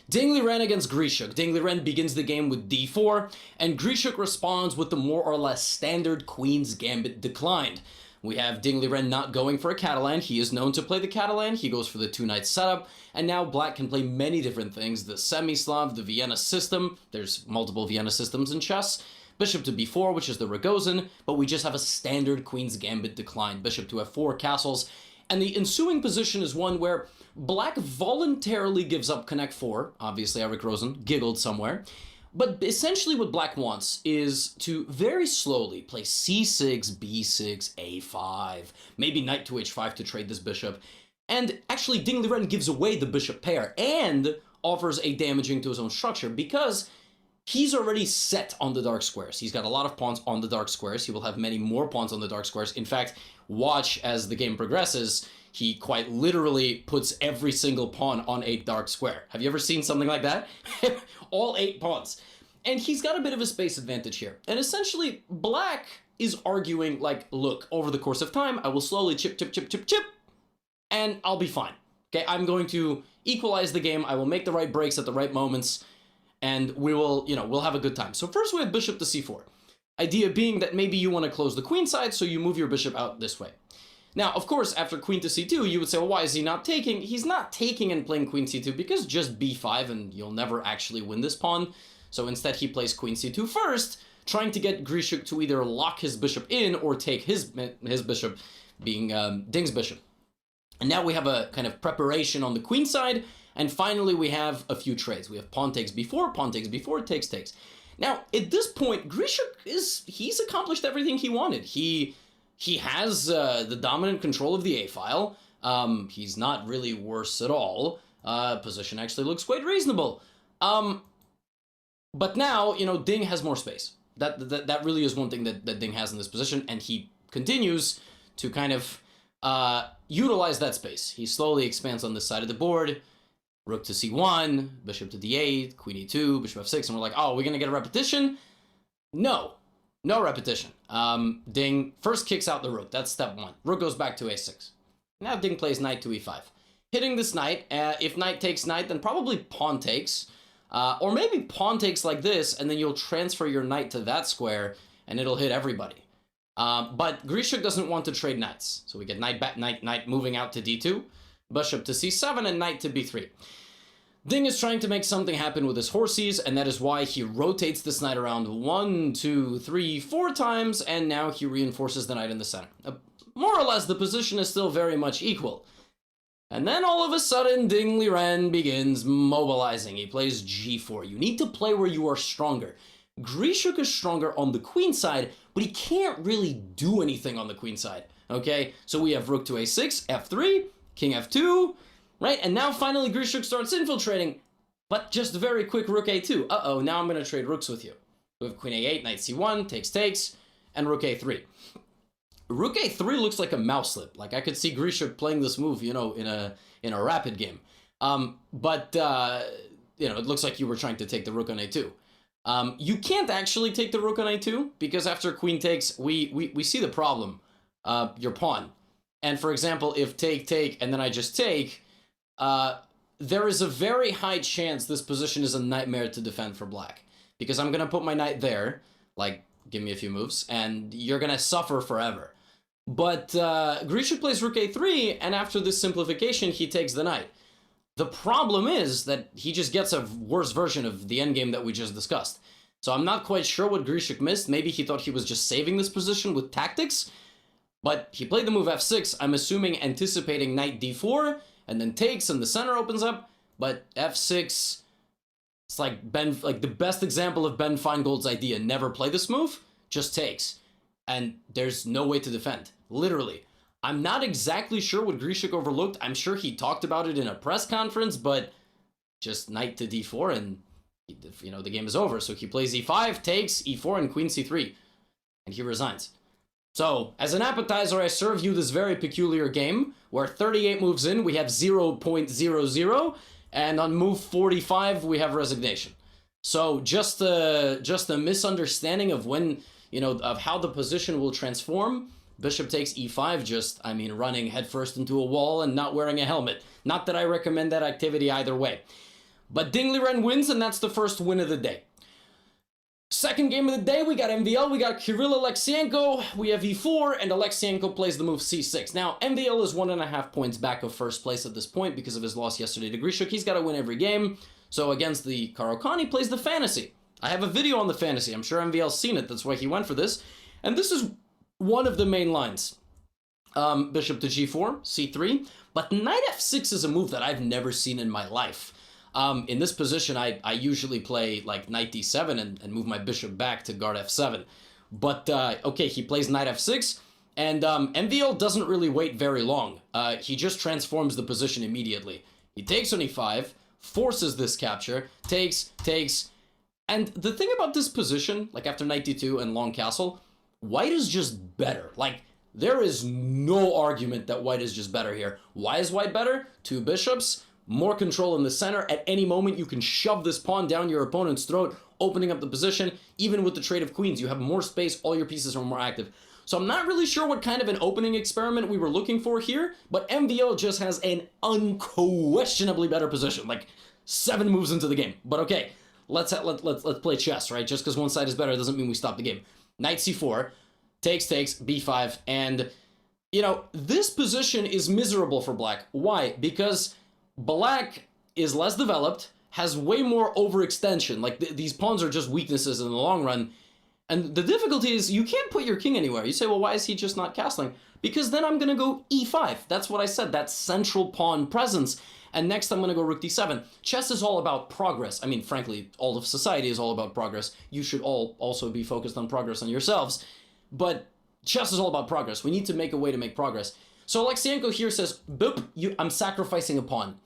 Ding Liren against Grischuk. Ding Liren begins the game with d4, and Grischuk responds with the more or less standard Queen's Gambit declined. We have Ding Liren not going for a Catalan. He is known to play the Catalan. He goes for the 2-knight setup, and now black can play many different things. The Semi-Slav, the Vienna system. There's multiple Vienna systems in chess. Bishop to b4, which is the Rogozin, but we just have a standard Queen's Gambit decline. Bishop to f4, castles. And the ensuing position is one where black voluntarily gives up connect 4. Obviously, Eric Rosen giggled somewhere. But essentially what black wants is to very slowly play c6, b6, a5, maybe knight to h5 to trade this bishop. And actually, Ding Liren gives away the bishop pair and offers a damaging to his own structure because he's already set on the dark squares. He's got a lot of pawns on the dark squares. He will have many more pawns on the dark squares. In fact, watch as the game progresses, he quite literally puts every single pawn on a dark square. Have you ever seen something like that? All 8 pawns. And he's got a bit of a space advantage here. And essentially, black is arguing like, look, over the course of time, I will slowly chip, and I'll be fine. Okay, I'm going to equalize the game. I will make the right breaks at the right moments, and we will, we'll have a good time. So first we have bishop to c4. Idea being that maybe you want to close the queen side, so you move your bishop out this way. Now, of course, after queen to c2, you would say, well, why is he not taking? He's not taking and playing queen c2 because just b5 and you'll never actually win this pawn. So instead he plays queen c2 first, trying to get Grischuk to either lock his bishop in or take his bishop, being Ding's bishop. And now we have a kind of preparation on the queen side, and finally we have a few trades. We have pawn takes b4, takes. Now, at this point, Grischuk he's accomplished everything he wanted. He has the dominant control of the a-file. He's not really worse at all. Position actually looks quite reasonable. But now, Ding has more space. That really is one thing that Ding has in this position, and he continues to kind of utilize that space. He slowly expands on this side of the board. Rook to c1, bishop to d8, queen e2, bishop f6, and we're like, oh, we're going to get a repetition? No repetition. Ding first kicks out the rook. That's step 1. Rook goes back to a6. Now Ding plays knight to e5. Hitting this knight, if knight takes knight, then probably pawn takes. Or maybe pawn takes like this, and then you'll transfer your knight to that square, and it'll hit everybody. But Grischuk doesn't want to trade knights. So we get knight moving out to d2, bishop to c7, and knight to b3. Ding is trying to make something happen with his horses, and that is why he rotates this knight around 1, 2, 3, 4 times, and now he reinforces the knight in the center. More or less, the position is still very much equal. And then all of a sudden, Ding Liren begins mobilizing. He plays g4. You need to play where you are stronger. Grischuk is stronger on the queen side, but he can't really do anything on the queen side. Okay, so we have rook to a6, f3, king f2, right? And now finally Grischuk starts infiltrating, but just very quick rook a2. Uh-oh, now I'm going to trade rooks with you. We have queen a8, knight c1, takes, and rook a3. Rook a3 looks like a mouse slip. Like, I could see Grischuk playing this move, in a rapid game. But it looks like you were trying to take the rook on a2. You can't actually take the rook on a2, because after queen takes, we see the problem. Your pawn. And for example, if take, and then I just take, there is a very high chance this position is a nightmare to defend for black. Because I'm going to put my knight there, like, give me a few moves, and you're going to suffer forever. But Grischuk plays rook a3, and after this simplification, he takes the knight. The problem is that he just gets a worse version of the endgame that we just discussed. So I'm not quite sure what Grischuk missed. Maybe he thought he was just saving this position with tactics, but he played the move f6, I'm assuming anticipating knight d4, and then takes, and the center opens up, but f6, it's like the best example of Ben Feingold's idea. Never play this move, just takes. And there's no way to defend, literally. I'm not exactly sure what Grischuk overlooked. I'm sure he talked about it in a press conference, but just knight to d4 and, the game is over. So he plays e5, takes, e4, and queen c3, and he resigns. So, as an appetizer, I serve you this very peculiar game, where 38 moves in, we have 0.00, and on move 45, we have resignation. So, just a misunderstanding of when, of how the position will transform. Bishop takes e5, running headfirst into a wall and not wearing a helmet. Not that I recommend that activity either way. But Ding Liren wins, and that's the first win of the day. Second game of the day, we got MVL, we got Kirill Alexienko, we have E4, and Alexienko plays the move C6. Now, MVL is 1.5 points back of first place at this point because of his loss yesterday to Grischuk. He's got to win every game. So against the Caruana, he plays the fantasy. I have a video on the fantasy. I'm sure MVL's seen it. That's why he went for this. And this is one of the main lines. Bishop to G4, C3. But Knight F6 is a move that I've never seen in my life. In this position, I usually play like Knight D7 and move my bishop back to guard F7. But, okay, he plays Knight F6, and MVL doesn't really wait very long. He just transforms the position immediately. He takes on E5, forces this capture, takes, and the thing about this position, like after Knight D2 and long castle, white is just better. Like, there is no argument that white is just better here. Why is white better? 2 bishops, more control in the center. At any moment, you can shove this pawn down your opponent's throat, opening up the position. Even with the trade of queens, you have more space, all your pieces are more active. So I'm not really sure what kind of an opening experiment we were looking for here, but MVL just has an unquestionably better position, like 7 moves into the game. But okay, let's play chess, right? Just because one side is better doesn't mean we stop the game. Knight C4, takes, B5, and, you know, this position is miserable for black. Why? Because black is less developed, has way more overextension. Like, these pawns are just weaknesses in the long run. And the difficulty is you can't put your king anywhere. You say, well, why is he just not castling? Because then I'm going to go E5. That's what I said, that central pawn presence. And next I'm going to go rook D7. Chess is all about progress. I mean, frankly, all of society is all about progress. You should all also be focused on progress on yourselves. But chess is all about progress. We need to make a way to make progress. So Alexienko here says, boop, I'm sacrificing a pawn.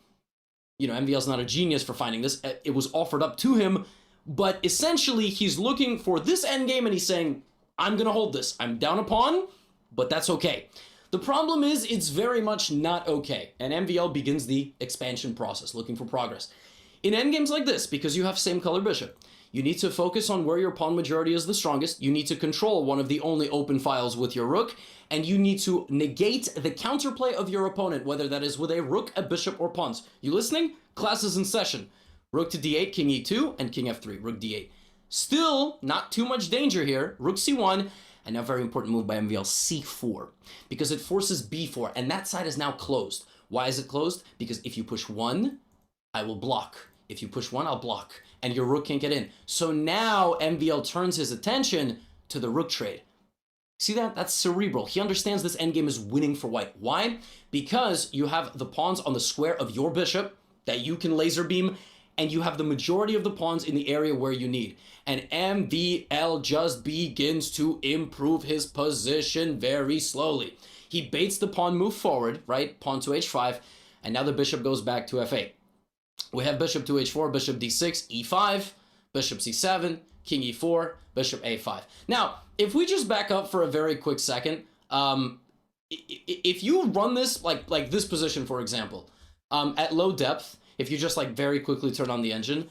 You know, MVL's not a genius for finding this. It was offered up to him. But essentially, he's looking for this endgame and he's saying, I'm going to hold this. I'm down a pawn, but that's okay. The problem is it's very much not okay. And MVL begins the expansion process, looking for progress. In endgames like this, because you have same color bishop, you need to focus on where your pawn majority is the strongest. You need to control one of the only open files with your rook. And you need to negate the counterplay of your opponent, whether that is with a rook, a bishop, or pawns. You listening? Class is in session. Rook to D8, King E2, and King F3, Rook D8. Still, not too much danger here. Rook C1, and now very important move by MVL, C4, because it forces B4, and that side is now closed. Why is it closed? Because if you push 1, I will block. If you push 1, I'll block, and your rook can't get in. So now MVL turns his attention to the rook trade. See that? That's cerebral. He understands this endgame is winning for white. Why? Because you have the pawns on the square of your bishop that you can laser beam, and you have the majority of the pawns in the area where you need. And MVL just begins to improve his position very slowly. He baits the pawn move forward, right? Pawn to H5, and now the bishop goes back to F8. We have bishop to H4, bishop D6, E5, bishop C7, King E4, bishop A5. Now, if we just back up for a very quick second, if you run this, like this position, for example, at low depth, if you just like very quickly turn on the engine,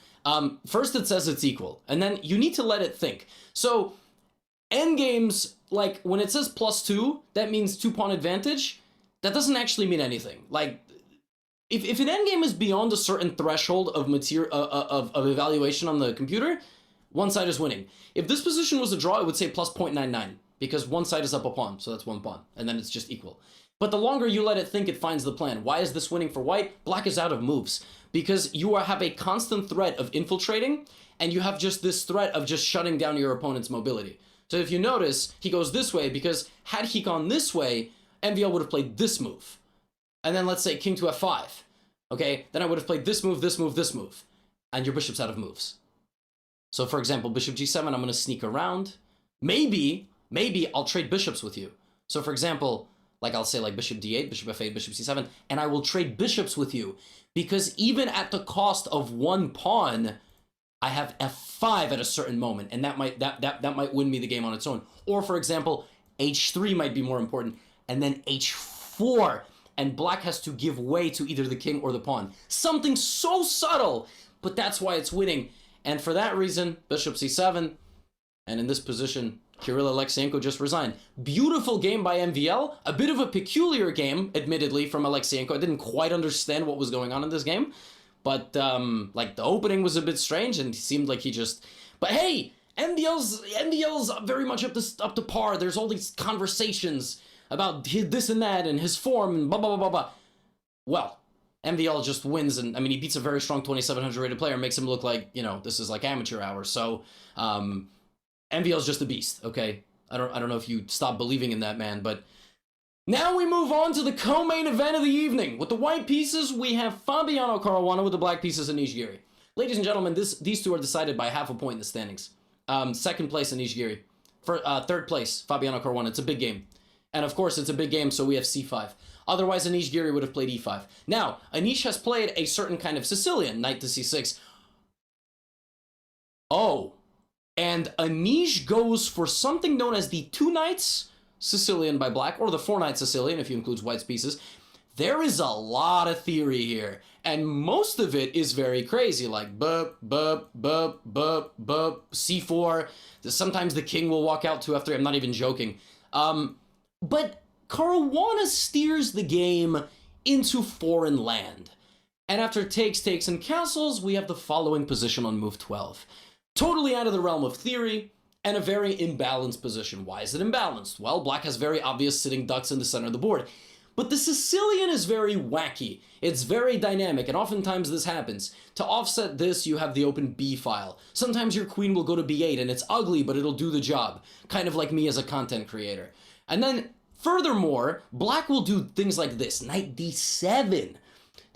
first it says it's equal, and then you need to let it think. So endgames, like when it says +2, that means 2-pawn advantage. That doesn't actually mean anything. Like if an endgame is beyond a certain threshold of of evaluation on the computer, one side is winning. If this position was a draw, it would say +0.99 because one side is up a pawn, so that's 1 pawn, and then it's just equal. But the longer you let it think, it finds the plan. Why is this winning for white? Black is out of moves because you have a constant threat of infiltrating, and you have just this threat of just shutting down your opponent's mobility. So if you notice, he goes this way because had he gone this way, MVL would have played this move. And then let's say king to F5. Okay, then I would have played this move, this move, this move. And your bishop's out of moves. So for example, bishop G7, I'm going to sneak around. Maybe I'll trade bishops with you. So for example, like I'll say like bishop D8, bishop F8, bishop C7, and I will trade bishops with you because even at the cost of 1 pawn, I have F5 at a certain moment, and that might win me the game on its own. Or for example, H3 might be more important, and then H4, and black has to give way to either the king or the pawn. Something so subtle, but that's why it's winning. And for that reason, bishop C7, and in this position, Kirill Alexienko just resigned. Beautiful game by MVL. A bit of a peculiar game, admittedly, from Alexienko. I didn't quite understand what was going on in this game. But, like, the opening was a bit strange, and it seemed like he just... But hey, MDL's very much up to par. There's all these conversations about this and that, and his form, and blah, blah, blah, blah, blah. Well, MVL just wins, and, I mean, he beats a very strong 2,700 rated player, makes him look like, you know, this is like amateur hour, so, MVL's just a beast, okay? I don't know if you stop believing in that man, but... Now we move on to the co-main event of the evening. With the white pieces, we have Fabiano Caruana with the black pieces, Anish Giri. Ladies and gentlemen, these two are decided by half a point in the standings. Second place, Anish Giri. Third place, Fabiano Caruana. It's a big game. And of course, it's a big game, so we have c5. Otherwise, Anish Giri would have played e5. Now, Anish has played a certain kind of Sicilian, knight to c6. Oh. And Anish goes for something known as the 2 knights Sicilian by black, or the 4 knights Sicilian, if you include white's pieces. There is a lot of theory here, and most of it is very crazy, like bup, bup, bup, bup, bup, c4. Sometimes the king will walk out 2 f3. I'm not even joking. But Caruana steers the game into foreign land. And after takes, and castles, we have the following position on move 12. Totally out of the realm of theory, and a very imbalanced position. Why is it imbalanced? Well, black has very obvious sitting ducks in the center of the board. But the Sicilian is very wacky. It's very dynamic, and oftentimes this happens. To offset this, you have the open B file. Sometimes your queen will go to B8, and it's ugly, but it'll do the job. Kind of like me as a content creator. And then, furthermore, black will do things like this. Knight D7.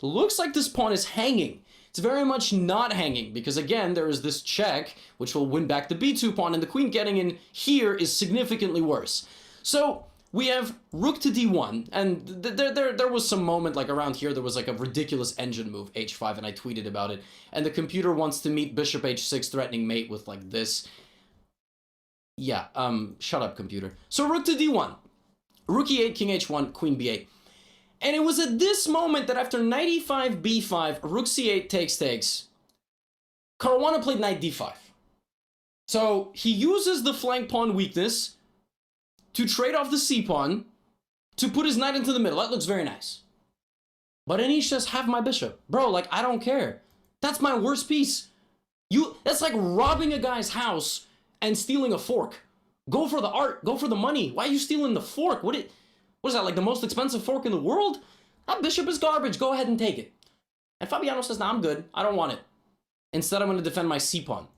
Looks like this pawn is hanging. It's very much not hanging, because again, there is this check, which will win back the b2 pawn, and the queen getting in here is significantly worse. So, we have rook to d1, and there was some moment, like around here, there was like a ridiculous engine move, h5, and I tweeted about it, and the computer wants to meet bishop h6 threatening mate with like this. Yeah, shut up, computer. So rook to d1, rook e8, king h1, queen b8. And it was at this moment that after knight e5, b5, rook c8 takes, Caruana played knight d5. So he uses the flank pawn weakness to trade off the c-pawn to put his knight into the middle. That looks very nice. But Anish says, have my bishop. Bro, like, I don't care. That's my worst piece. That's like robbing a guy's house and stealing a fork. Go for the art. Go for the money. Why are you stealing the fork? What is that, like the most expensive fork in the world? That bishop is garbage. Go ahead and take it. And Fabiano says, nah, I'm good. I don't want it. Instead, I'm going to defend my c-pawn.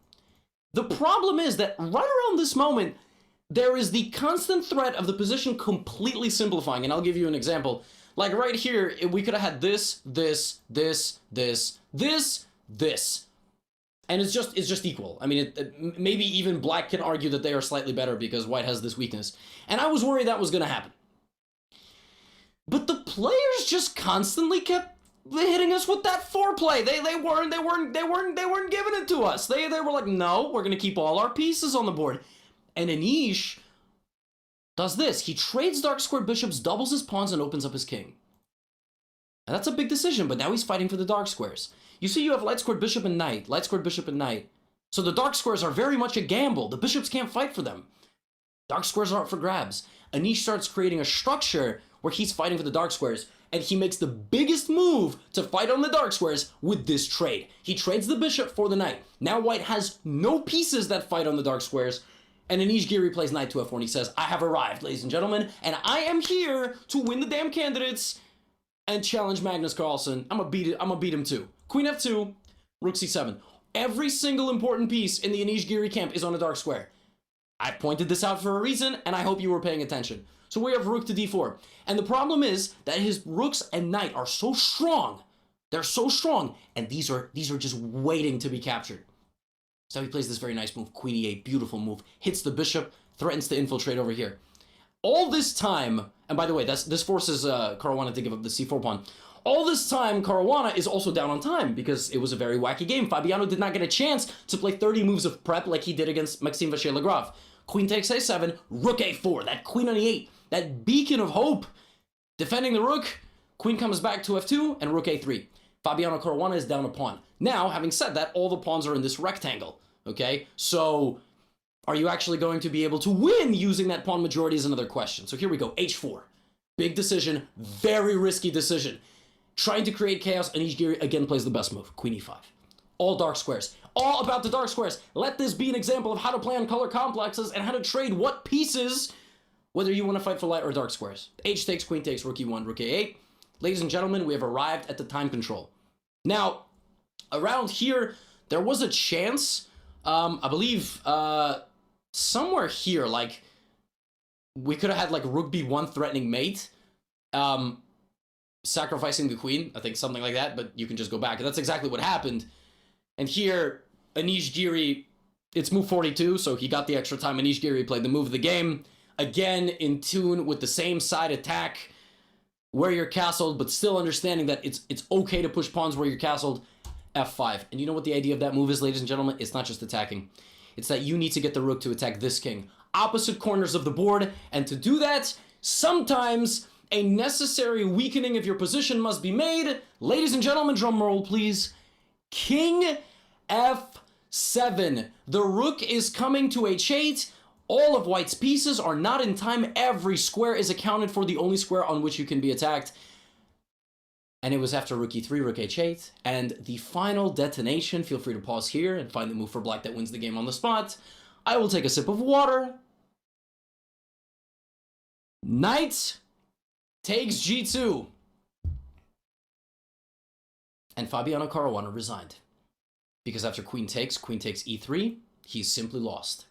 The problem is that right around this moment, there is the constant threat of the position completely simplifying. And I'll give you an example. Like right here, we could have had this. And it's just equal. I mean, maybe even black can argue that they are slightly better because white has this weakness. And I was worried that was going to happen. But the players just constantly kept hitting us with that foreplay. They weren't giving it to us. They were like, no, we're going to keep all our pieces on the board. And Anish does this. He trades dark squared bishops, doubles his pawns, and opens up his king. And that's a big decision, but now he's fighting for the dark squares. You see, you have light squared bishop and knight, light squared bishop and knight. So the dark squares are very much a gamble. The bishops can't fight for them. Dark squares are up for grabs. Anish starts creating a structure where he's fighting for the dark squares, and he makes the biggest move to fight on the dark squares with this trade. He trades the bishop for the knight. Now white has no pieces that fight on the dark squares, and Anish Giri plays knight to f4, and he says, I have arrived, ladies and gentlemen, and I am here to win the damn candidates and challenge Magnus Carlsen. I'm gonna beat him too. Queen f2, rook c7. Every single important piece in the Anish Giri camp is on a dark square. I pointed this out for a reason, and I hope you were paying attention. So we have rook to d4. And the problem is that his rooks and knight are so strong. They're so strong, and these are just waiting to be captured. So he plays this very nice move, queen e8, beautiful move, hits the bishop, threatens to infiltrate over here. All this time, and by the way, this forces Caruana to give up the c4 pawn. All this time, Caruana is also down on time because it was a very wacky game. Fabiano did not get a chance to play 30 moves of prep like he did against Maxime Vachier-Lagrave. Queen takes a7, rook a4, that queen on e8, that beacon of hope. Defending the rook, queen comes back to f2, and rook a3. Fabiano Caruana is down a pawn. Now, having said that, all the pawns are in this rectangle, okay? So, are you actually going to be able to win using that pawn majority is another question. So here we go, h4. Big decision, very risky decision. trying to create chaos. Anish Giri again plays the best move, queen e5. All dark squares. All about the dark squares. Let this be an example of how to play on color complexes and how to trade what pieces, whether you want to fight for light or dark squares. H takes, queen takes, rook e1, rook a8. Ladies and gentlemen, we have arrived at the time control. Now, around here, there was a chance, I believe, somewhere here, like, we could have had, like, rook b1 threatening mate, sacrificing the queen, I think something like that, but you can just go back. And that's exactly what happened. And here, Anish Giri, it's move 42, so he got the extra time. Anish Giri played the move of the game. Again, in tune with the same side attack, where you're castled, but still understanding that it's okay to push pawns where you're castled. F5. And you know what the idea of that move is, ladies and gentlemen? It's not just attacking. It's that you need to get the rook to attack this king. Opposite corners of the board, and to do that, sometimes a necessary weakening of your position must be made. Ladies and gentlemen, drum roll please. King F7. The rook is coming to h8. All of white's pieces are not in time. Every square is accounted for, the only square on which you can be attacked. And it was after rook e3, rook h8. And the final detonation, feel free to pause here and find the move for black that wins the game on the spot. I will take a sip of water. Knight takes g2. And Fabiano Caruana resigned. Because after queen takes e3, he's simply lost.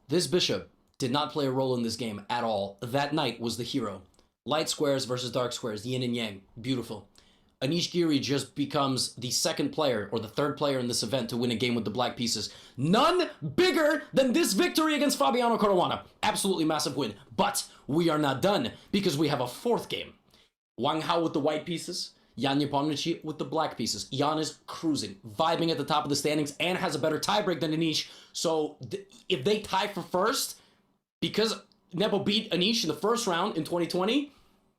This bishop did not play a role in this game at all. That knight was the hero. Light squares versus dark squares, yin and yang. Beautiful. Anish Giri just becomes the second player or the third player in this event to win a game with the black pieces. None bigger than this victory against Fabiano Caruana. Absolutely massive win. But we are not done because we have a fourth game. Wang Hao with the white pieces. Janja Pomnici with the black pieces. Jan is cruising, vibing at the top of the standings, and has a better tiebreak than Anish. So if they tie for first, because Nepo beat Anish in the first round in 2020,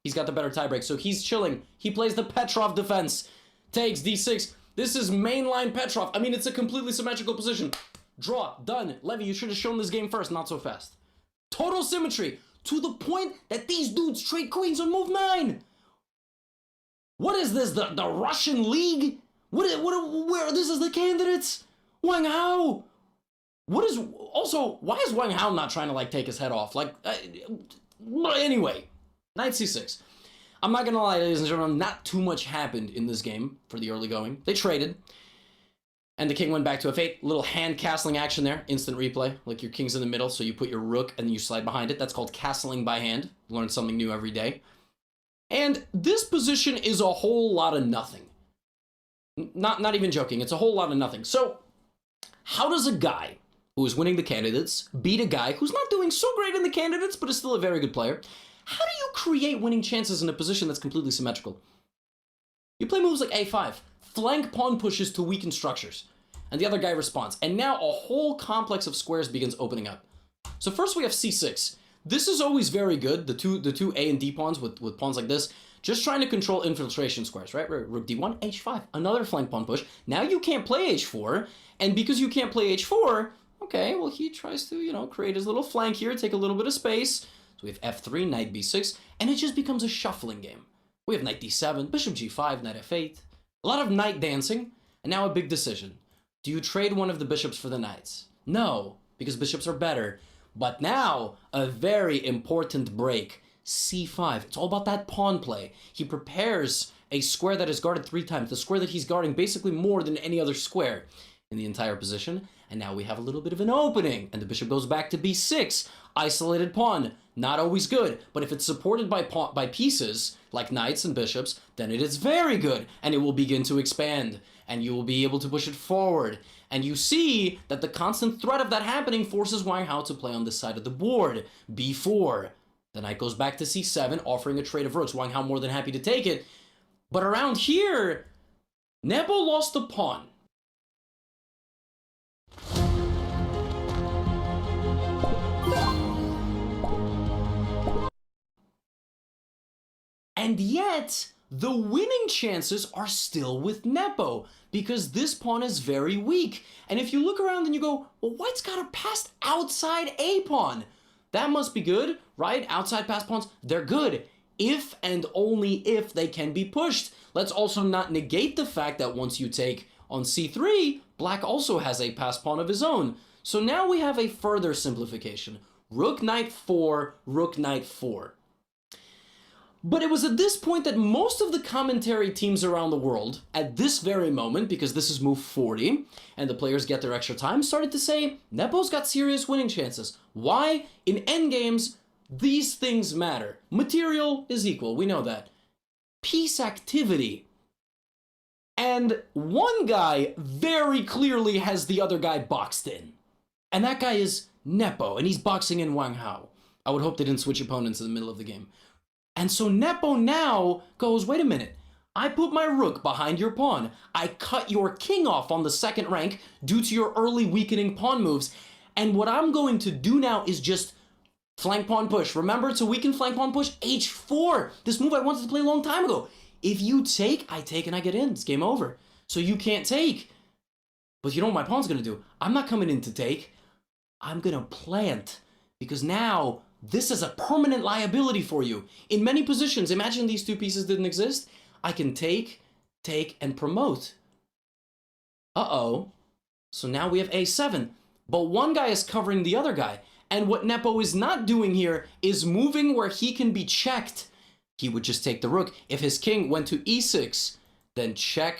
he's got the better tiebreak. So he's chilling. He plays the Petrov defense. Takes d6. This is mainline Petrov. I mean, it's a completely symmetrical position. Draw. Done. Levy, you should have shown this game first. Not so fast. Total symmetry. To the point that these dudes trade queens on move 9. What is this? The Russian League? Where this is the candidates? Wang Hao. What is also? Why is Wang Hao not trying to like take his head off? Like, anyway, knight c6. I'm not gonna lie, ladies and gentlemen, not too much happened in this game for the early going. They traded, and the king went back to f8. Little hand castling action there, instant replay. Like your king's in the middle, so you put your rook and then you slide behind it. That's called castling by hand. Learn something new every day. And this position is a whole lot of nothing. Not even joking. It's a whole lot of nothing. So, how does a guy who is winning the candidates beat a guy who's not doing so great in the candidates, but is still a very good player? How do you create winning chances in a position that's completely symmetrical? You play moves like a5, flank pawn pushes to weaken structures, and the other guy responds. And now a whole complex of squares begins opening up. So first we have c6. This is always very good, the two A and D pawns with pawns like this, just trying to control infiltration squares, right? Rook d1, h5, another flank pawn push. Now you can't play h4, and because you can't play h4, okay, well he tries to, you know, create his little flank here, take a little bit of space. So we have f3, knight b6, and it just becomes a shuffling game. We have knight d7, bishop g5, knight f8, a lot of knight dancing, and now a big decision. Do you trade one of the bishops for the knights? No, because bishops are better. But now, a very important break. c5. It's all about that pawn play. He prepares a square that is guarded 3 times. The square that he's guarding basically more than any other square in the entire position. And now we have a little bit of an opening. And the bishop goes back to b6. Isolated pawn. Not always good. But if it's supported by pieces, like knights and bishops, then it is very good. And it will begin to expand. And you will be able to push it forward. And you see that the constant threat of that happening forces Wang Hao to play on this side of the board. b4. The knight goes back to c7, offering a trade of rooks. Wang Hao more than happy to take it. But around here, Nepo lost the pawn. And yet, the winning chances are still with Nepo, because this pawn is very weak. And if you look around and you go, well, white's got a passed outside A pawn. That must be good, right? Outside pass pawns, they're good. if and only if they can be pushed. Let's also not negate the fact that once you take on c3, black also has a pass pawn of his own. So now we have a further simplification. Rook knight 4, rook knight 4. But it was at this point that most of the commentary teams around the world, at this very moment, because this is move 40, and the players get their extra time, started to say, Nepo's got serious winning chances. Why? In endgames, these things matter. Material is equal, we know that. Piece activity. And one guy very clearly has the other guy boxed in. And that guy is Nepo, and he's boxing in Wang Hao. I would hope they didn't switch opponents in the middle of the game. And so Nepo now goes, wait a minute, I put my rook behind your pawn. I cut your king off on the second rank due to your early weakening pawn moves. And what I'm going to do now is just flank pawn push. Remember, to weaken flank pawn push, h4. This move I wanted to play a long time ago. If you take, I take and I get in. It's game over. So you can't take. But you know what my pawn's going to do? I'm not coming in to take. I'm going to plant. Because now this is a permanent liability for you. In many positions, imagine these two pieces didn't exist. I can take, and promote. Uh-oh. So now we have a7. But one guy is covering the other guy. And what Nepo is not doing here is moving where he can be checked. He would just take the rook. If his king went to e6, then check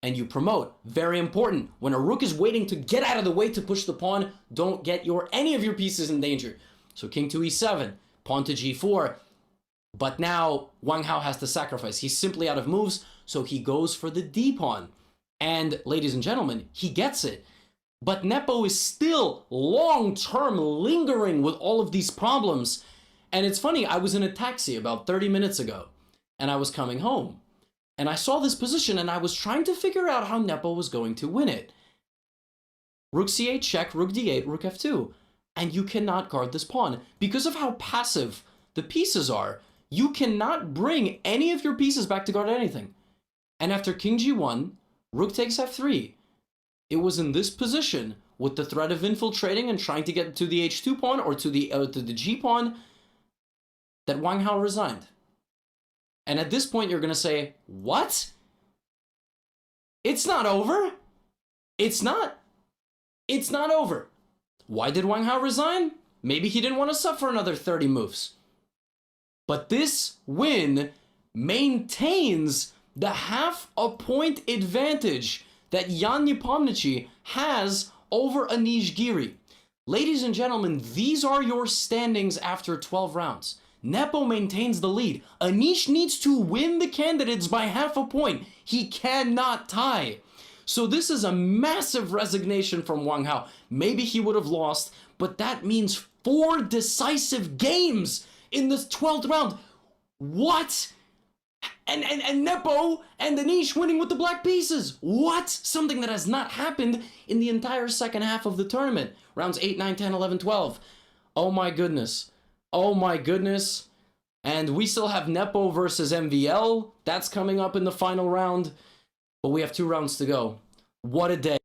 and you promote. Very important. When a rook is waiting to get out of the way to push the pawn, don't get any of your pieces in danger. So king to e7, pawn to g4. But now Wang Hao has to sacrifice. He's simply out of moves, so he goes for the d pawn. And ladies and gentlemen, he gets it. But Nepo is still long-term lingering with all of these problems. And it's funny, I was in a taxi about 30 minutes ago, and I was coming home. And I saw this position, and I was trying to figure out how Nepo was going to win it. Rook c8 check, rook d8, rook f2. And you cannot guard this pawn. Because of how passive the pieces are, you cannot bring any of your pieces back to guard anything. And after king g1, rook takes f3. It was in this position, with the threat of infiltrating and trying to get to the h2 pawn or to the g pawn, that Wang Hao resigned. And at this point, you're going to say, what? It's not over. It's not. It's not over. Why did Wang Hao resign? Maybe he didn't want to suffer another 30 moves. But this win maintains the half-a-point advantage that Jan Nepomniachtchi has over Anish Giri. Ladies and gentlemen, these are your standings after 12 rounds. Nepo maintains the lead. Anish needs to win the candidates by half a point. He cannot tie. So this is a massive resignation from Wang Hao. Maybe he would have lost, but that means 4 decisive games in this 12th round. What? And Nepo and Anish winning with the black pieces. What? Something that has not happened in the entire second half of the tournament. Rounds 8, 9, 10, 11, 12. Oh my goodness. Oh my goodness. And we still have Nepo versus MVL. That's coming up in the final round. But we have 2 rounds to go. What a day.